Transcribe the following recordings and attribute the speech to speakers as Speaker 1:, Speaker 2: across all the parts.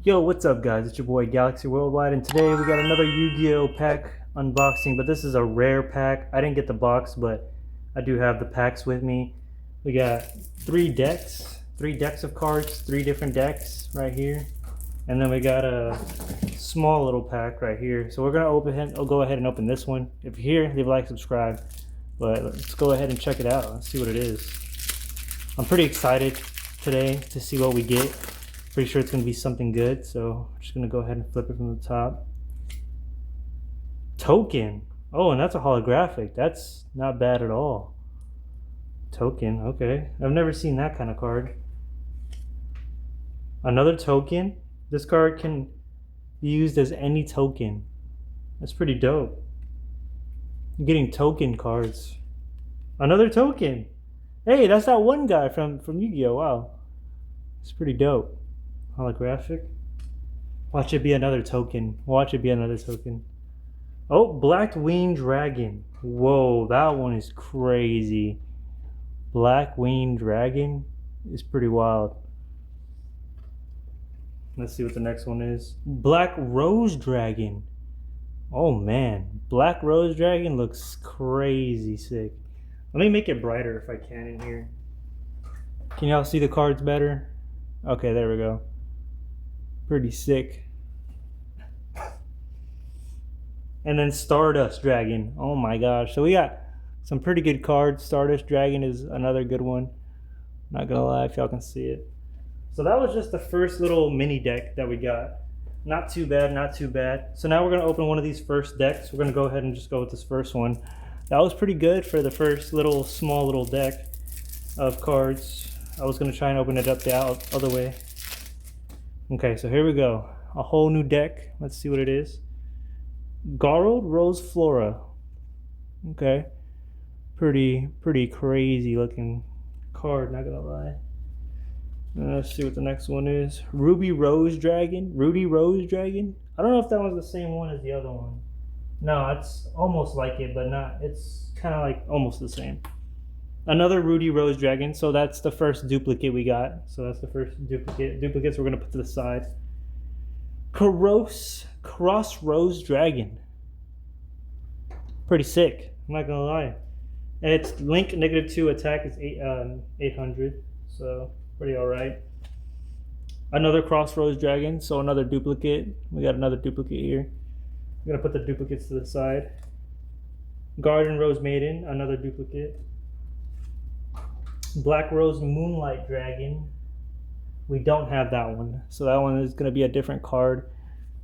Speaker 1: Yo, what's up guys? It's your boy Galaxy Worldwide, and today we got another Yu-Gi-Oh pack unboxing, but this is a rare pack. I didn't get the box, but I do have the packs with me. We got three decks of cards, three different decks right here. And then we got a small little pack right here. So we're gonna go ahead and open this one. If you're here, leave a like, subscribe. But let's go ahead and check it out. Let's see what it is. I'm pretty excited today to see what we get. Pretty sure it's going to be something good, so I'm just going to go ahead and flip it from the top. Token. Oh, and that's a holographic. That's not bad at all. Token, okay. I've never seen that kind of card. Another token. This card can be used as any token. That's pretty dope. I'm getting token cards. Another token. Hey, that's that one guy from Yu-Gi-Oh! Wow. It's pretty dope. Holographic. Watch it be another token. Watch it be another token. Oh, Black Winged Dragon. Whoa, that one is crazy. Black Winged Dragon is pretty wild. Let's see what the next one is. Black Rose Dragon. Oh man, Black Rose Dragon looks crazy sick. Let me make it brighter if I can in here. Can y'all see the cards better? Okay, there we go. Pretty sick. And then Stardust Dragon. Oh my gosh. So we got some pretty good cards. Stardust Dragon is another good one. Not gonna lie if y'all can see it. So that was just the first little mini deck that we got. Not too bad, not too bad. So now we're gonna open one of these first decks. We're gonna go ahead and just go with this first one. That was pretty good for the first small little deck of cards. I was gonna try and open it up the other way. Okay, so here we go. A whole new deck. Let's see what it is. Garled Rose Flora. Okay. Pretty crazy looking card, not gonna lie. Let's see what the next one is. Ruby Rose Dragon. Rudy Rose Dragon. I don't know if that was the same one as the other one. No, it's almost like it, but not. It's kind of like almost the same. Another Rudy Rose Dragon. So that's the first duplicate we got. So that's the first duplicate. Duplicates we're going to put to the side. Cross Rose Dragon. Pretty sick. I'm not going to lie. And it's link -2 attack is 800. So pretty alright. Another Cross Rose Dragon. So another duplicate. We got another duplicate here. I'm going to put the duplicates to the side. Garden Rose Maiden. Another duplicate. Black Rose Moonlight Dragon. We don't have that one, so that one is going to be a different card.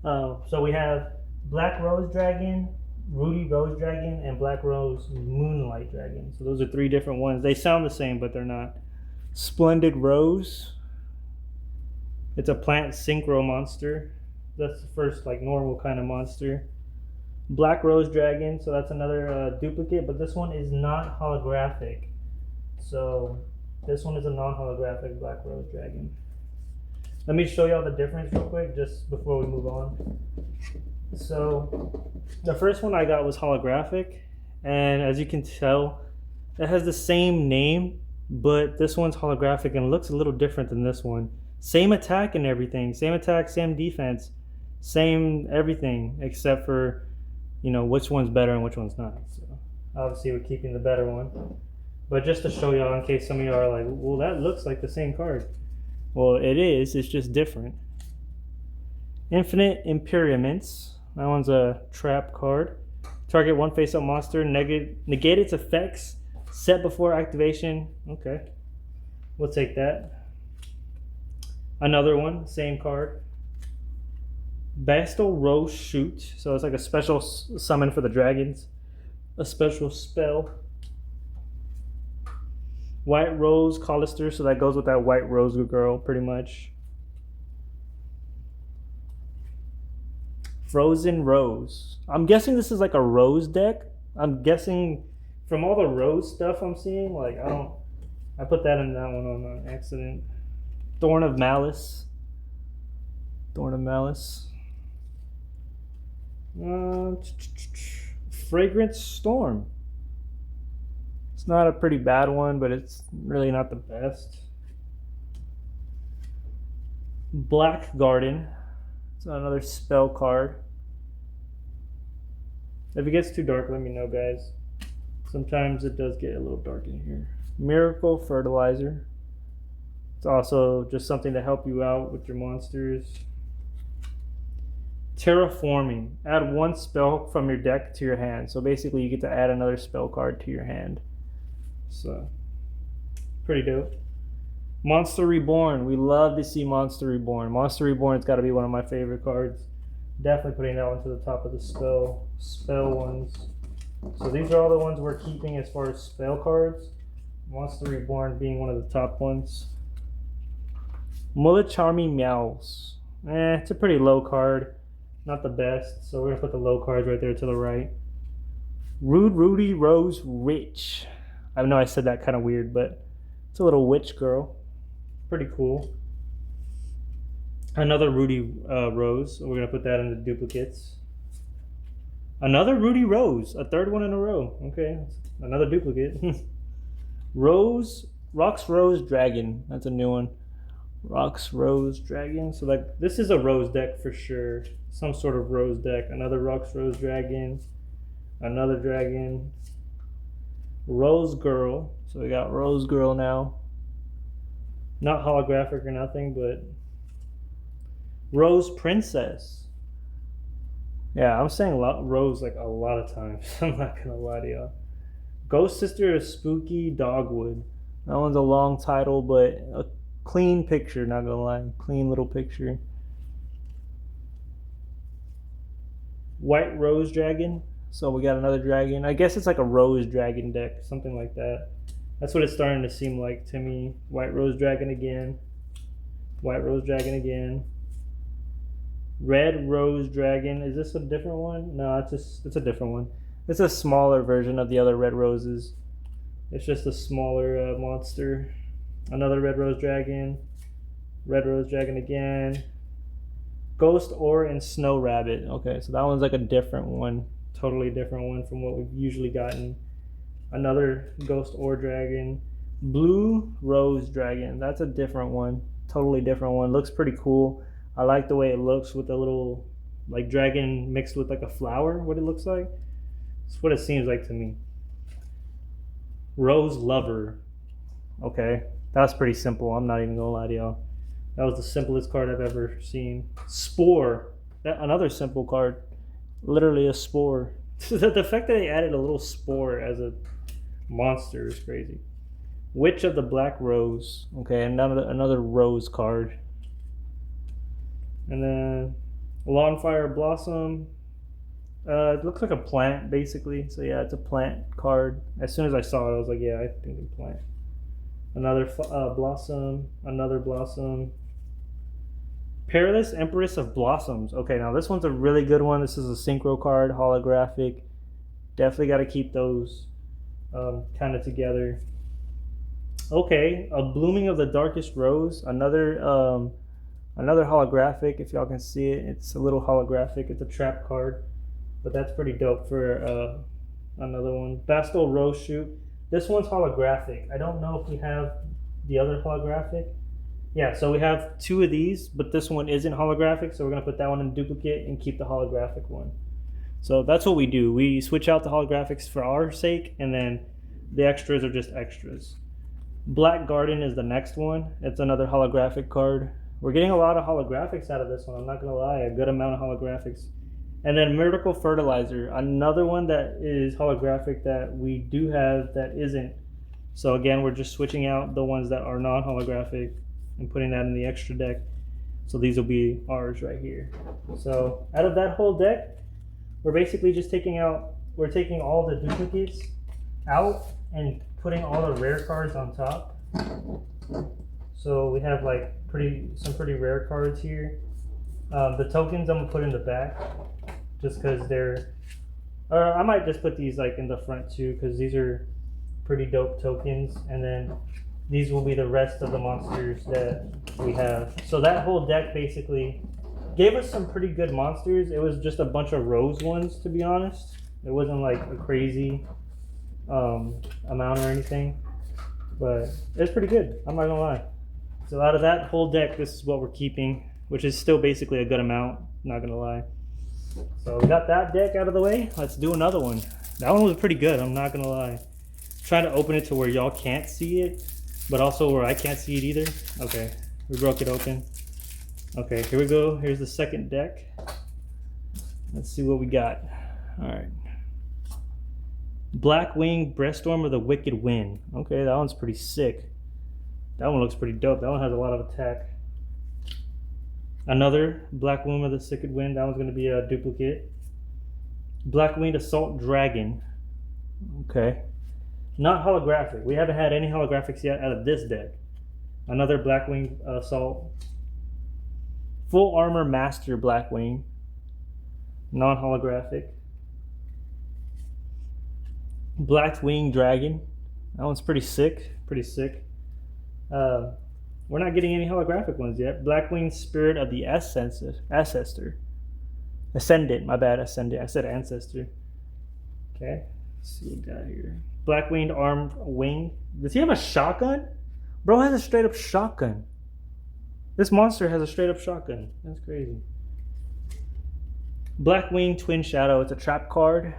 Speaker 1: So we have Black Rose Dragon, Rudy Rose Dragon, and Black Rose Moonlight Dragon. So those are three different ones. They sound the same, but they're not. Splendid Rose. It's a plant synchro monster. That's the first like normal kind of monster. Black Rose Dragon. So that's another duplicate, but this one is not holographic. So this one is a non-holographic Black Rose Dragon. Let me show y'all the difference real quick just before we move on. So the first one I got was holographic, and as you can tell, it has the same name, but this one's holographic and looks a little different than this one. Same attack and everything, same attack, same defense, same everything, except for, you know, which one's better and which one's not. So obviously we're keeping the better one. But just to show y'all in case some of y'all are like, well, that looks like the same card. Well, it is. It's just different. Infinite Imperiuments. That one's a trap card. Target one face-up monster. Negate its effects. Set before activation. Okay. We'll take that. Another one. Same card. Bastal Rose Shoot. So it's like a special summon for the dragons. A special spell. White Rose Collister, so that goes with that White Rose girl, pretty much. Frozen Rose. I'm guessing this is like a Rose deck. I'm guessing from all the Rose stuff I'm seeing, like I put that in that one on accident. Thorn of Malice. Thorn of Malice. Fragrant Storm. It's not a pretty bad one, but it's really not the best. Black Garden. So another spell card. If it gets too dark, let me know, guys. Sometimes it does get a little dark in here. Miracle Fertilizer. It's also just something to help you out with your monsters. Terraforming. Add one spell from your deck to your hand. So basically you get to add another spell card to your hand. So, pretty dope. Monster Reborn. We love to see Monster Reborn. Monster Reborn's got to be one of my favorite cards. Definitely putting that one to the top of the spell ones. So these are all the ones we're keeping as far as spell cards. Monster Reborn being one of the top ones. Charming Meows. It's a pretty low card. Not the best. So we're going to put the low cards right there to the right. Rudy Rose Rich. I know I said that kind of weird, but it's a little witch girl. Pretty cool. Another Rudy Rose. We're going to put that in the duplicates. Another Rudy Rose. A third one in a row. Okay. Another duplicate. Rox Rose Dragon. That's a new one. Rox Rose Dragon. So like this is a Rose deck for sure. Some sort of Rose deck. Another Rox Rose Dragon. Another dragon. Rose Girl. So we got Rose Girl now. Not holographic or nothing, but Rose Princess. Yeah, I'm saying Rose like a lot of times. I'm not gonna lie to y'all. Ghost Sister of Spooky Dogwood. That one's a long title, but a clean picture, not gonna lie. Clean little picture. White Rose Dragon. So we got another dragon. I guess it's like a Rose Dragon deck, something like that. That's what it's starting to seem like to me. White Rose Dragon again. White Rose Dragon again. Red Rose Dragon. Is this a different one? No, it's a different one. It's a smaller version of the other Red Roses. It's just a smaller monster. Another Red Rose Dragon. Red Rose Dragon again. Ghost Ore and Snow Rabbit. Okay, so that one's like a different one. Totally different one from what we've usually gotten. Another Ghost Ore Dragon. Blue Rose Dragon. That's a different one. Totally different one. Looks pretty cool. I like the way it looks with a little like dragon mixed with like a flower. What it looks like. It's what it seems like to me. Rose Lover. Okay. That's pretty simple. I'm not even gonna lie to y'all. That was the simplest card I've ever seen. Spore. Another simple card. Literally a spore. The fact that they added a little spore as a monster is crazy. Witch of the Black Rose. Okay, another rose card. And then Lawnfire Blossom. It looks like a plant, basically. So yeah, it's a plant card. As soon as I saw it, I was like, yeah, I think it's a plant. Another Blossom. Another Blossom. Perilous Empress of Blossoms. Okay, now this one's a really good one. This is a synchro card, holographic. Definitely got to keep those kind of together. Okay, a Blooming of the Darkest Rose. Another holographic, if y'all can see it. It's a little holographic. It's a trap card, but that's pretty dope for another one. Bastel Rose Shoot. This one's holographic. I don't know if we have the other holographic. Yeah, so we have two of these, but this one isn't holographic, so we're going to put that one in duplicate and keep the holographic one. So that's what we do. We switch out the holographics for our sake, and then the extras are just extras. Black Garden is the next one. It's another holographic card. We're getting a lot of holographics out of this one, I'm not going to lie. A good amount of holographics. And then Miracle Fertilizer, another one that is holographic that we do have that isn't. So again, we're just switching out the ones that are non-holographic and putting that in the extra deck. So these will be ours right here. So out of that whole deck, we're basically just taking all the duplicates out and putting all the rare cards on top. So we have like some pretty rare cards here. The tokens I'm gonna put in the back just because they're, I might just put these like in the front too because these are pretty dope tokens, and then these will be the rest of the monsters that we have. So that whole deck basically gave us some pretty good monsters. It was just a bunch of rose ones, to be honest. It wasn't like a crazy amount or anything, but it's pretty good. I'm not gonna lie. So out of that whole deck, this is what we're keeping. which is still basically a good amount, not gonna lie. So we got that deck out of the way. Let's do another one. That one was pretty good, I'm not gonna lie. Trying to open it to where y'all can't see it, but also where I can't see it either. Okay, we broke it open. Okay, here we go. Here's the second deck. Let's see what we got. All right. Blackwing Breaststorm of the Wicked Wind. Okay, that one's pretty sick. That one looks pretty dope. That one has a lot of attack. Another Blackwing of the Wicked Wind. That one's going to be a duplicate. Blackwing Assault Dragon. Okay. Not holographic. We haven't had any holographics yet out of this deck. Another Blackwing Assault. Full Armor Master Blackwing. Non-holographic. Blackwing Dragon. That one's pretty sick. Pretty sick. We're not getting any holographic ones yet. Blackwing Spirit of the Ancestor. Ascendant, my bad, Ascendant. I said Ancestor. Okay. Let's see what we got here. Blackwinged Armed Wing. Does he have a shotgun? Bro has a straight up shotgun. This monster has a straight up shotgun. That's crazy. Blackwing Twin Shadow. It's a trap card.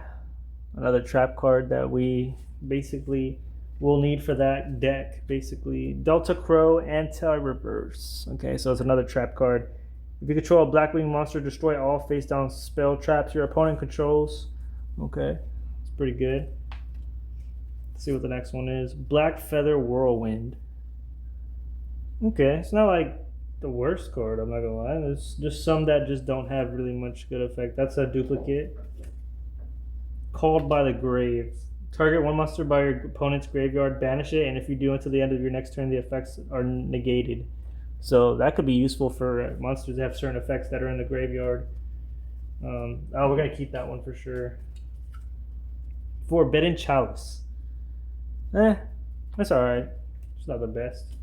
Speaker 1: Another trap card that we basically will need for that deck. Basically, Delta Crow Anti-Reverse. Okay, so it's another trap card. If you control a Blackwing monster, destroy all face-down spell traps your opponent controls. Okay, it's pretty good. Let's see what the next one is. Black Feather Whirlwind. Okay, it's not like the worst card, I'm not gonna lie. There's just some that just don't have really much good effect. That's a duplicate. Called by the Grave. Target one monster by your opponent's graveyard, banish it, and if you do until the end of your next turn, the effects are negated. So that could be useful for monsters that have certain effects that are in the graveyard. Oh, we're going to keep that one for sure. Forbidden Chalice. That's alright. It's not the best.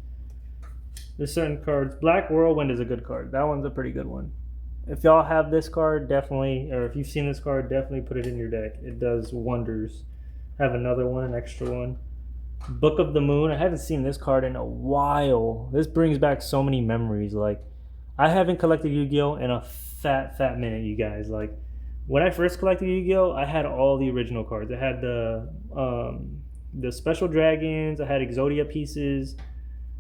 Speaker 1: There's certain cards. Black Whirlwind is a good card. That one's a pretty good one. If y'all have this card, definitely, or if you've seen this card, definitely put it in your deck. It does wonders. Have another one, an extra one. Book of the Moon. I haven't seen this card in a while. This brings back so many memories. Like, I haven't collected Yu-Gi-Oh! In a fat minute, you guys. Like, when I first collected Yu-Gi-Oh! I had all the original cards. I had the Special Dragons. I had Exodia pieces.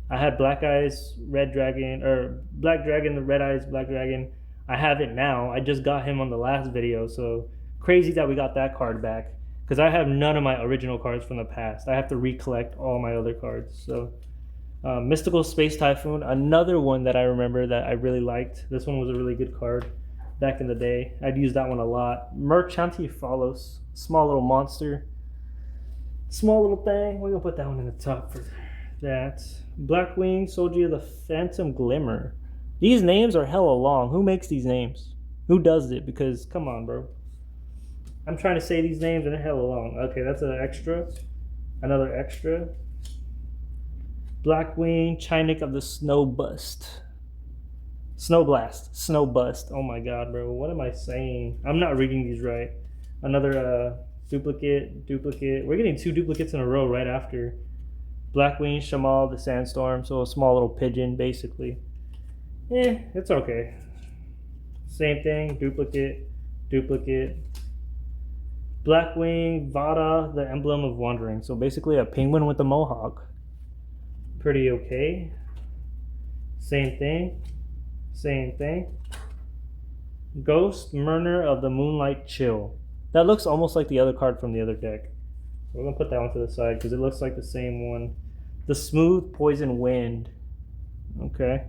Speaker 1: I had Black Eyes, Red Dragon, or Black Dragon, the Red Eyes, Black Dragon. I have it now. I just got him on the last video, so crazy that we got that card back. Because I have none of my original cards from the past. I have to recollect all my other cards. So, Mystical Space Typhoon, another one that I remember that I really liked. This one was a really good card back in the day. I'd use that one a lot. Merchanti Follows, small little monster. Small little thing. We're going to put that one in the top for that. Blackwing Soldier of the Phantom Glimmer. These names are hella long. Who makes these names? Who does it? Because, come on, bro. I'm trying to say these names and they're hella long. Okay, that's an extra. Another extra. Blackwing Chinik of the Snowblast. Snowblast. Oh my god, bro. What am I saying? I'm not reading these right. Another duplicate. We're getting 2 duplicates in a row right after. Blackwing Shamal the Sandstorm. So a small little pigeon, basically. It's okay. Same thing. Duplicate. Blackwing Vada, the Emblem of Wandering. So basically a penguin with a mohawk. Pretty okay. Same thing. Ghost Murner of the Moonlight Chill. That looks almost like the other card from the other deck. We're going to put that one to the side because it looks like the same one. The Smooth Poison Wind. Okay.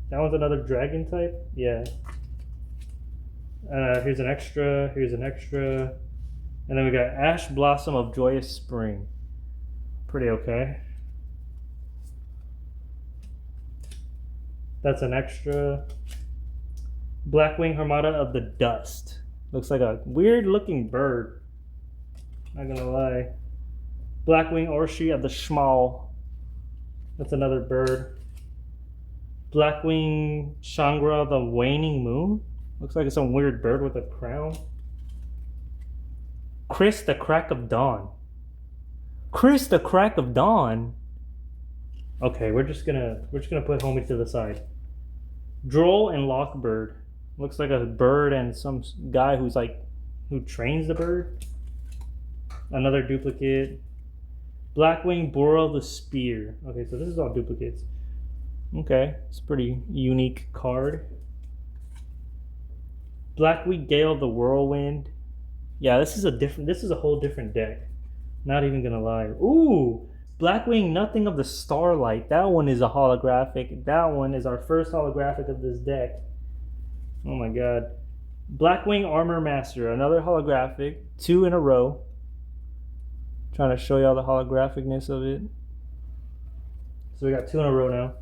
Speaker 1: That one's another dragon type? Yeah. Here's an extra. And then we got Ash Blossom of Joyous Spring. Pretty okay. That's an extra. Blackwing Armada of the Dust. Looks like a weird looking bird. Not gonna lie. Blackwing Orshi of the Schmal. That's another bird. Blackwing Shangra, the Waning Moon. Looks like it's some weird bird with a crown. Chris, the Crack of Dawn. Okay, we're just gonna put homie to the side. Droll and Lockbird. Looks like a bird and some guy who trains the bird. Another duplicate. Blackwing Boral the Spear. Okay, so this is all duplicates. Okay, it's a pretty unique card. Blackwing Gale the Whirlwind. Yeah, this is a whole different deck. Not even gonna lie. Ooh, Blackwing Nothing of the Starlight. That one is a holographic. That one is our first holographic of this deck. Oh my god. Blackwing Armor Master, another holographic. 2 in a row. Trying to show y'all the holographicness of it. So we got 2 in a row now.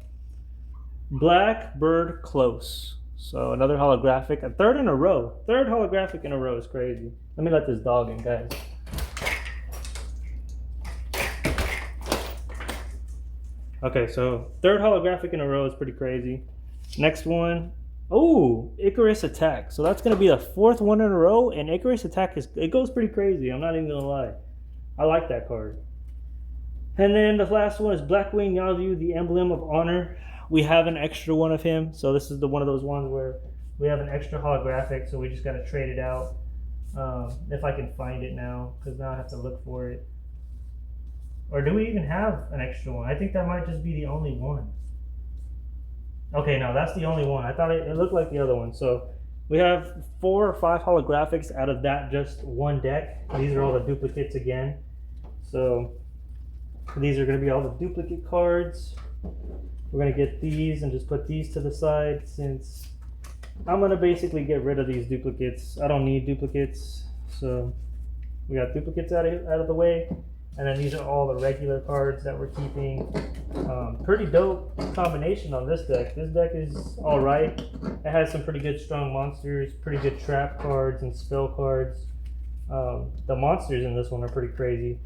Speaker 1: Blackbird Close. So another holographic. A 3rd in a row. 3rd holographic in a row is crazy. Let me let this dog in, guys. Okay, so 3rd holographic in a row is pretty crazy. Next one. Oh, Icarus Attack. So that's going to be the 4th one in a row. And Icarus Attack, it goes pretty crazy. I'm not even going to lie. I like that card. And then the last one is Blackwing Yazu, the Emblem of Honor. We have an extra one of him. So this is one of those ones where we have an extra holographic. So we just got to trade it out. If I can find it now. Because now I have to look for it. Or do we even have an extra one? I think that might just be the only one. Okay, no, that's the only one. I thought it looked like the other one. So we have 4 or 5 holographics out of that just one deck. These are all the duplicates again. So these are going to be all the duplicate cards. We're going to get these and just put these to the side since I'm going to basically get rid of these duplicates. I don't need duplicates. So we got duplicates out of the way. And then these are all the regular cards that we're keeping. Pretty dope combination on this deck. This deck is alright. It has some pretty good strong monsters, pretty good trap cards and spell cards. The monsters in this one are pretty crazy.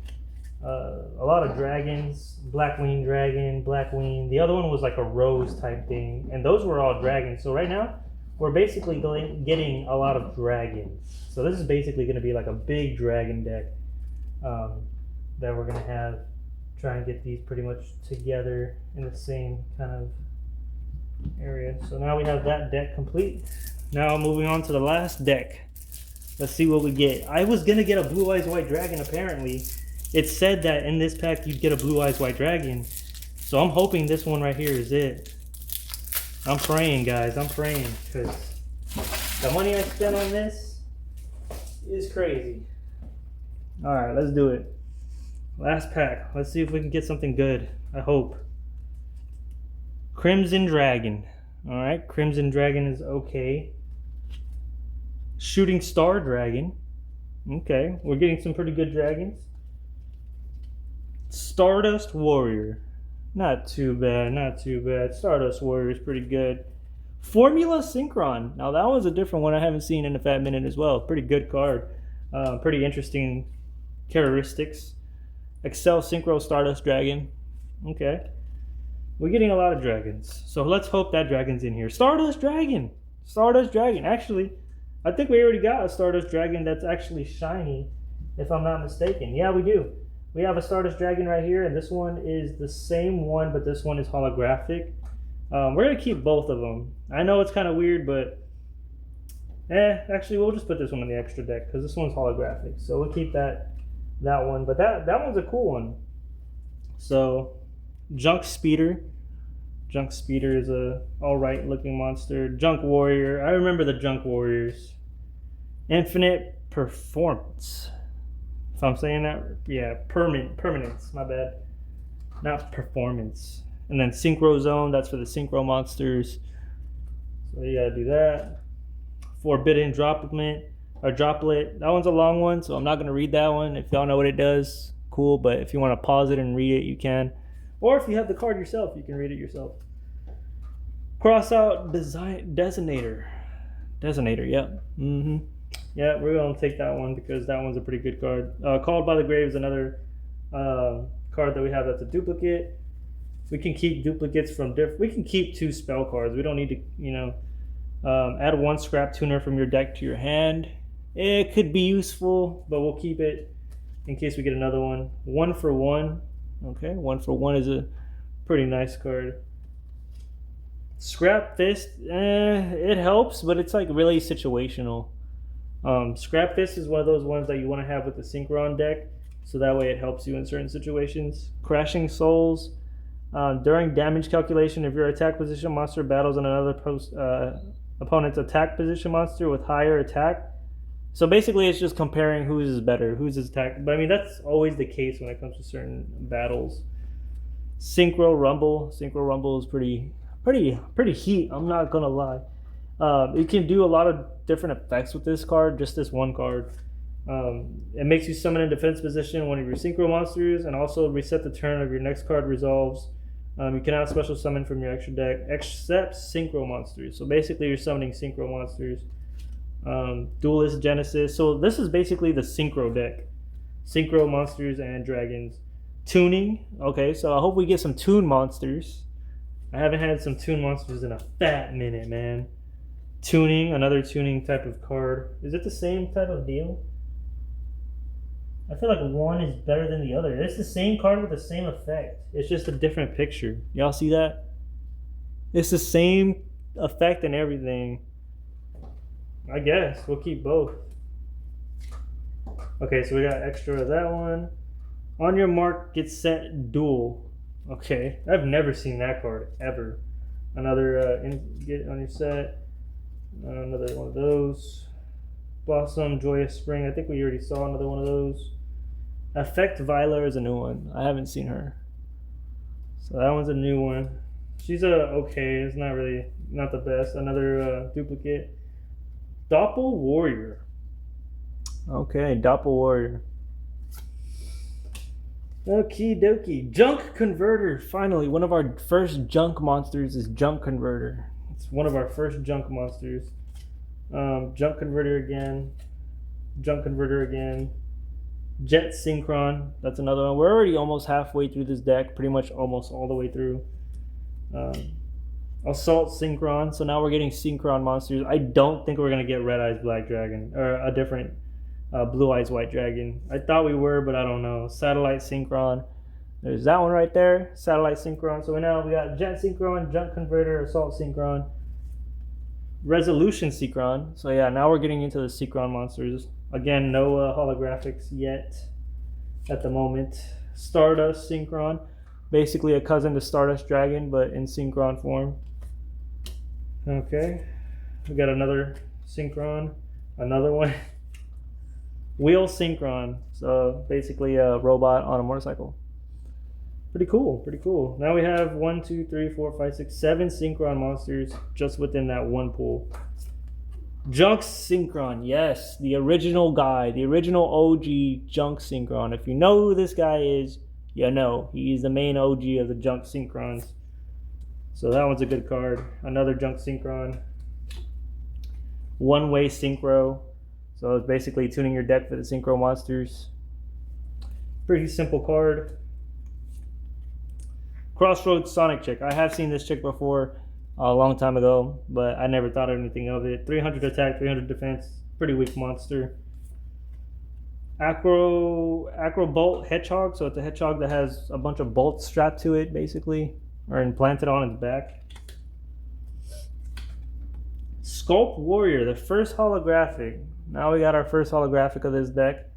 Speaker 1: A lot of dragons, Blackwing Dragon, Blackwing. The other one was like a rose type thing. And those were all dragons. So right now, we're basically getting a lot of dragons. So this is basically going to be like a big dragon deck. That we're going to have, try and get these pretty much together in the same kind of area. So now we have that deck complete. Now moving on to the last deck. Let's see what we get. I was going to get a Blue Eyes White Dragon apparently. It said that in this pack you'd get a Blue Eyes White Dragon. So I'm hoping this one right here is it. I'm praying, guys. I'm praying because the money I spent on this is crazy. Alright, let's do it. Last pack. Let's see if we can get something good. I hope. Crimson Dragon. Alright, Crimson Dragon is okay. Shooting Star Dragon. Okay, we're getting some pretty good dragons. Stardust Warrior. Not too bad, not too bad. Stardust Warrior is pretty good. Formula Synchron. Now that one's a different one I haven't seen in a fat minute as well. Pretty good card. Pretty interesting characteristics. Excel Synchro Stardust Dragon. Okay. We're getting a lot of dragons. So let's hope that dragon's in here. Stardust Dragon. Stardust Dragon. Actually, I think we already got a Stardust Dragon that's actually shiny, if I'm not mistaken. Yeah, we do. We have a Stardust Dragon right here, and this one is the same one, but this one is holographic. We're going to keep both of them. I know it's kind of weird, but actually, we'll just put this one in the extra deck because this one's holographic. So we'll keep that one, but that one's a cool one. So Junk Speeder. Junk Speeder is a alright looking monster. Junk Warrior. I remember the Junk Warriors. Infinite Performance. If I'm saying that, yeah, permanence, my bad. Not performance. And then Synchro Zone, that's for the Synchro monsters. So you gotta do that. Forbidden Droplet. That one's a long one, so I'm not going to read that one. If y'all know what it does, cool. But if you want to pause it and read it, you can. Or if you have the card yourself, you can read it yourself. Cross out Designator. Yep. Yeah, we're going to take that one because that one's a pretty good card. Called by the Grave is another card that we have that's a duplicate. We can keep duplicates from different. We can keep 2 spell cards. We don't need to, add 1 Scrap Tuner from your deck to your hand. It could be useful, but we'll keep it in case we get another one. 1 for 1. Okay, 1 for 1 is a pretty nice card. Scrap Fist, it helps, but it's like really situational. Scrap Fist is one of those ones that you want to have with the Synchron deck, so that way it helps you in certain situations. Crashing Souls. During damage calculation, if your attack position monster battles on another opponent's attack position monster with higher attack. So basically it's just comparing whose is better, whose is attack. But I mean, that's always the case when it comes to certain battles. Synchro Rumble. Synchro Rumble is pretty heat, I'm not gonna lie. You can do a lot of different effects with this card, just this one card. It makes you summon in defense position one of your synchro monsters, and also reset the turn of your next card resolves. You cannot special summon from your extra deck except synchro monsters. So basically you're summoning synchro monsters. Duelist Genesis. So this is basically the synchro deck. Synchro monsters and dragons. Tuning. Okay, so I hope we get some tune monsters. I haven't had some tune monsters in a fat minute, man. Tuning, another tuning type of card. Is it the same type of deal? I feel like one is better than the other. It's the same card with the same effect. It's just a different picture. Y'all see that? It's the same effect and everything. I guess we'll keep both. Okay, so we got extra of that one. On your mark, get set, duel. Okay, I've never seen that card ever. Another get on your set. Another one of those. Blossom, Joyous Spring. I think we already saw another one of those. Effect Viola is a new one. I haven't seen her. So that one's a new one. She's okay. It's not the best. Another duplicate. Doppel Warrior. Okay, Doppel Warrior. Okie dokie. Junk Converter. Finally, one of our first junk monsters is Junk Converter. It's one of our first junk monsters. Junk Converter again. Junk Converter again. Jet Synchron. That's another one. We're already almost halfway through this deck. Pretty much almost all the way through. Assault Synchron. So now we're getting Synchron monsters. I don't think we're going to get Red Eyes Black Dragon. Or a different Blue Eyes White Dragon. I thought we were, but I don't know. Satellite Synchron. There's that one right there. Satellite Synchron. So now we got Jet Synchron, Junk Converter, Assault Synchron, Resolution Synchron. So yeah, now we're getting into the Synchron monsters. Again, no holographics yet at the moment. Stardust Synchron. Basically a cousin to Stardust Dragon, but in Synchron form. Okay. We got another Synchron. Another one. Wheel Synchron. So basically a robot on a motorcycle. Pretty cool, pretty cool. Now we have 1, 2, 3, 4, 5, 6, 7 Synchron monsters just within that one pool. Junk Synchron, yes, the original guy, the original OG Junk Synchron. If you know who this guy is, you know. He's the main OG of the Junk Synchrons. So that one's a good card. Another Junk Synchron. One-way Synchro. So it's basically tuning your deck for the Synchro monsters. Pretty simple card. Crossroads Sonic Chick. I have seen this chick before a long time ago, but I never thought anything of it. 300 attack, 300 defense. Pretty weak monster. Acro Bolt Hedgehog. So it's a hedgehog that has a bunch of bolts strapped to it, basically, or implanted on its back. Sculpt Warrior, the first holographic. Now we got our first holographic of this deck.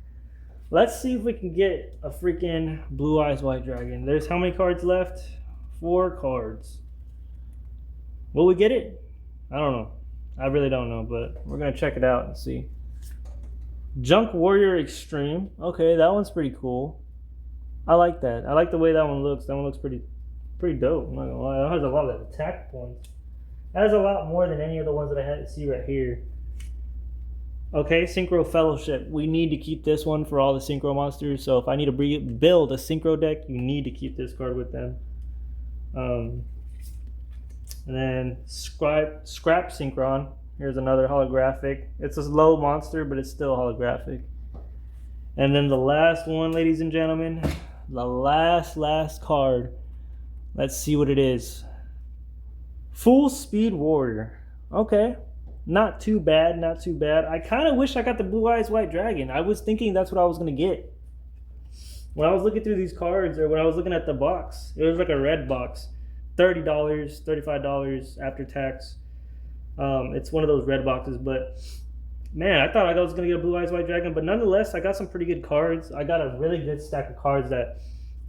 Speaker 1: Let's see if we can get a freaking Blue Eyes White Dragon. There's how many cards left? 4 cards. Will we get it? I don't know. I really don't know, but we're going to check it out and see. Junk Warrior Extreme. Okay, that one's pretty cool. I like that. I like the way that one looks. That one looks pretty dope. I'm not going to lie. That has a lot of attack points. That has a lot more than any of the ones that I had to see right here. Okay, Synchro Fellowship. We need to keep this one for all the Synchro monsters. So if I need to build a Synchro deck, you need to keep this card with them. And then Scrap Synchron. Here's another holographic. It's a low monster, but it's still holographic. And then the last one, ladies and gentlemen. The last card. Let's see what it is. Full Speed Warrior. Okay. Not too bad, not too bad. I kind of wish I got the Blue Eyes White Dragon. I was thinking that's what I was going to get. When I was looking through these cards, or when I was looking at the box, it was like a red box. $30, $35 after tax. It's one of those red boxes, but man, I thought I was gonna get a Blue Eyes White Dragon, but nonetheless, I got some pretty good cards. I got a really good stack of cards that,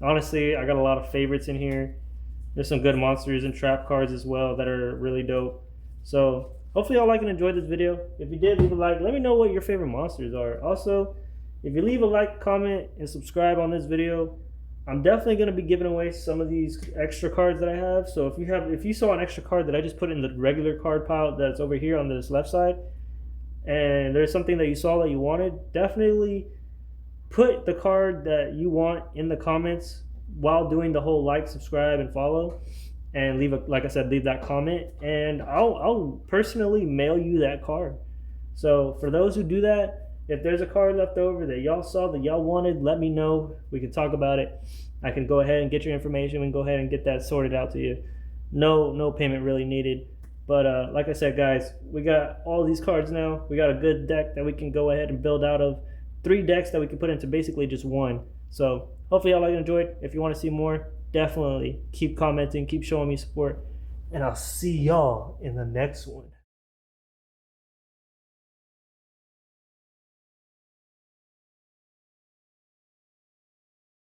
Speaker 1: honestly, I got a lot of favorites in here. There's some good monsters and trap cards as well that are really dope. So hopefully y'all like and enjoyed this video. If you did, leave a like. Let me know what your favorite monsters are. Also, if you leave a like, comment, and subscribe on this video, I'm definitely going to be giving away some of these extra cards that I have. So if you saw an extra card that I just put in the regular card pile that's over here on this left side, and there's something that you saw that you wanted, definitely put the card that you want in the comments while doing the whole like, subscribe, and follow, and leave that comment, and I'll personally mail you that card. So for those who do that, if there's a card left over that y'all saw that y'all wanted, let me know. We can talk about it. I can go ahead and get your information and go ahead and get that sorted out to you. No payment really needed. But like I said, guys, we got all these cards now. We got a good deck that we can go ahead and build out of. 3 decks that we can put into basically just one. So hopefully y'all enjoyed. If you want to see more, definitely keep commenting, keep showing me support. And I'll see y'all in the next one.